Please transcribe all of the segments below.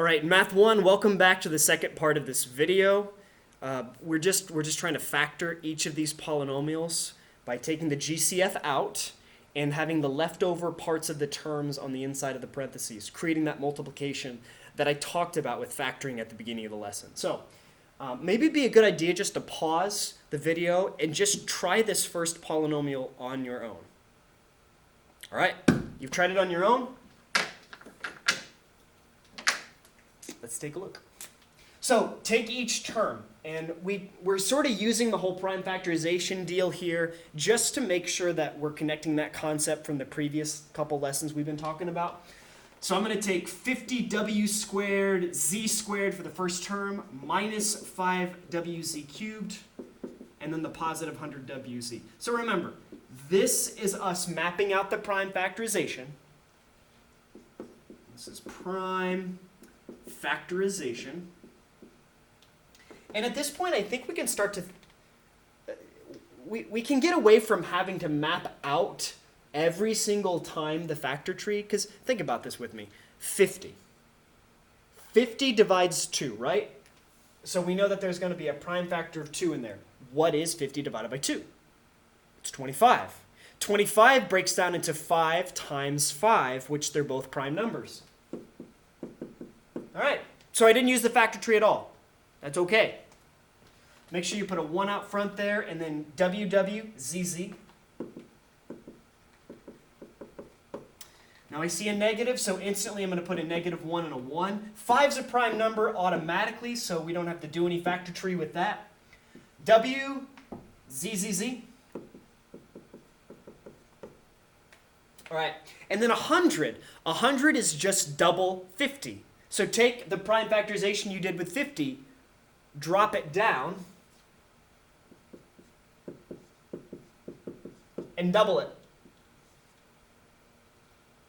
All right, Math 1, welcome back to the second part of this video. We're just trying to factor each of these polynomials by taking the GCF out and having the leftover parts of the terms on the inside of the parentheses, creating that multiplication that I talked about with factoring at the beginning of the lesson. So maybe it'd be a good idea just to pause the video and just try this first polynomial on your own. All right, you've tried it on your own. Let's take a look. So take each term, and we're sort of using the whole prime factorization deal here just to make sure that we're connecting that concept from the previous couple lessons we've been talking about. So I'm going to take 50w squared z squared for the first term minus 5wz cubed, and then the positive 100wz. So remember, this is us mapping out the prime factorization. This is prime factorization. And at this point, I think we can start to, we can get away from having to map out every single time the factor tree, because think about this with me. 50. 50 divides 2, right? So we know that there's going to be a prime factor of 2 in there. What is 50 divided by 2? It's 25. 25 breaks down into 5 times 5, which they're both prime numbers. All right, so I didn't use the factor tree at all. That's okay. Make sure you put a 1 out front there, and then WWZZ. Now I see a negative, so instantly I'm going to put a -1 and a 1. 5's a prime number automatically, so we don't have to do any factor tree with that. WZZZ. All right, and then 100. 100 is just double 50. So take the prime factorization you did with 50, drop it down, and double it.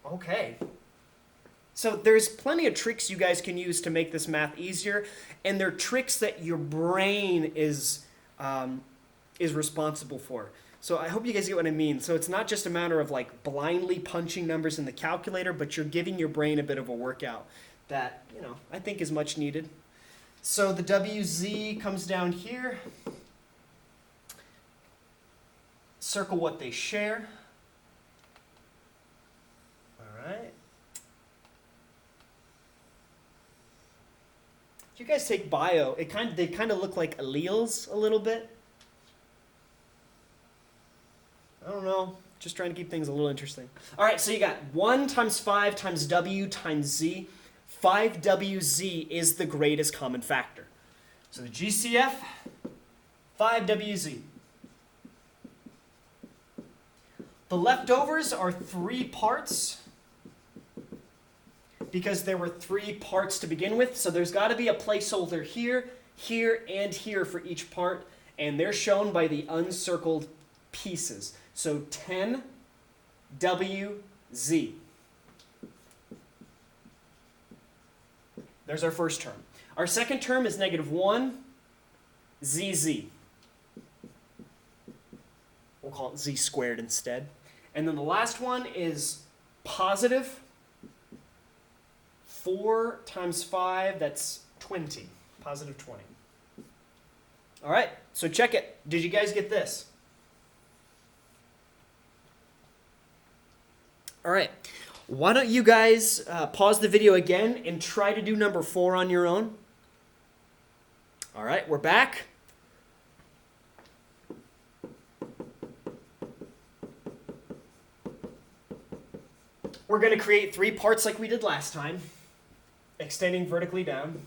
Okay. So there's plenty of tricks you guys can use to make this math easier, and they're tricks that your brain is responsible for. So I hope you guys get what I mean. So it's not just a matter of like blindly punching numbers in the calculator, but you're giving your brain a bit of a workout that, I think is much needed. So the WZ comes down here. Circle what they share. All right. If you guys take bio, they kind of look like alleles a little bit. I don't know. Just trying to keep things a little interesting. All right, so you got 1 times 5 times W times Z. 5WZ is the greatest common factor. So the GCF, 5WZ. The leftovers are 3 parts because there were 3 parts to begin with. So there's got to be a placeholder here, here, and here for each part. And they're shown by the uncircled pieces. So 10WZ. There's our first term. Our second term is -1ZZ. We'll call it Z squared instead. And then the last one is positive 4 times 5, that's 20. Positive 20. All right, so check it. Did you guys get this? All right. Why don't you guys pause the video again and try to do number 4 on your own? All right, we're back. We're going to create 3 parts like we did last time, extending vertically down.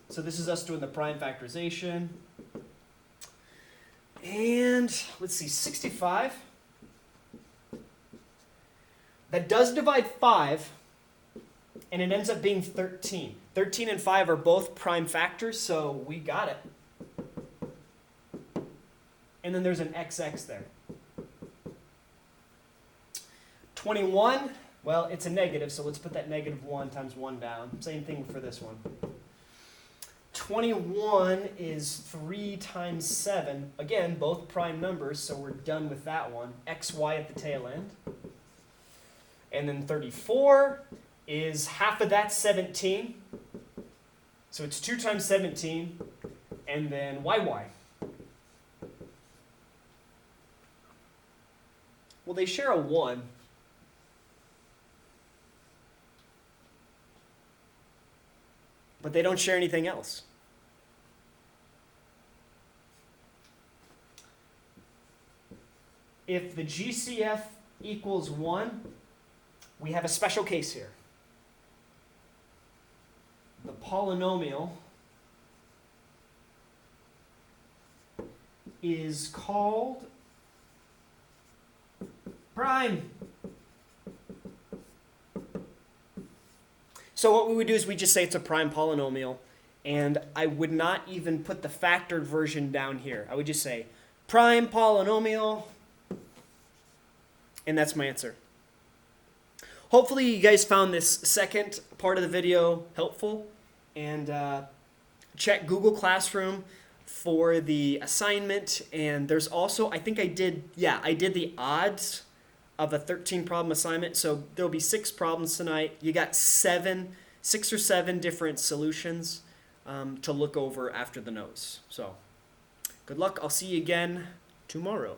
So this is us doing the prime factorization. And let's see, 65. That does divide 5, and it ends up being 13. 13 and 5 are both prime factors, so we got it. And then there's an XX there. 21, well, it's a negative, so let's put that -1 times 1 down. Same thing for this one. 21 is 3 times 7. Again, both prime numbers, so we're done with that one. XY at the tail end. And then 34 is half of that, 17. So it's 2 times 17. And then YY. Well, they share a 1. But they don't share anything else. If the GCF equals 1, we have a special case here. The polynomial is called prime. So what we would do is we just say it's a prime polynomial, and I would not even put the factored version down here. I would just say prime polynomial, and that's my answer. Hopefully you guys found this second part of the video helpful, and check Google Classroom for the assignment. And there's also, I think I did the odds of a 13 problem assignment. So there'll be 6 problems tonight. You got 6 or 7 different solutions to look over after the notes. So good luck. I'll see you again tomorrow.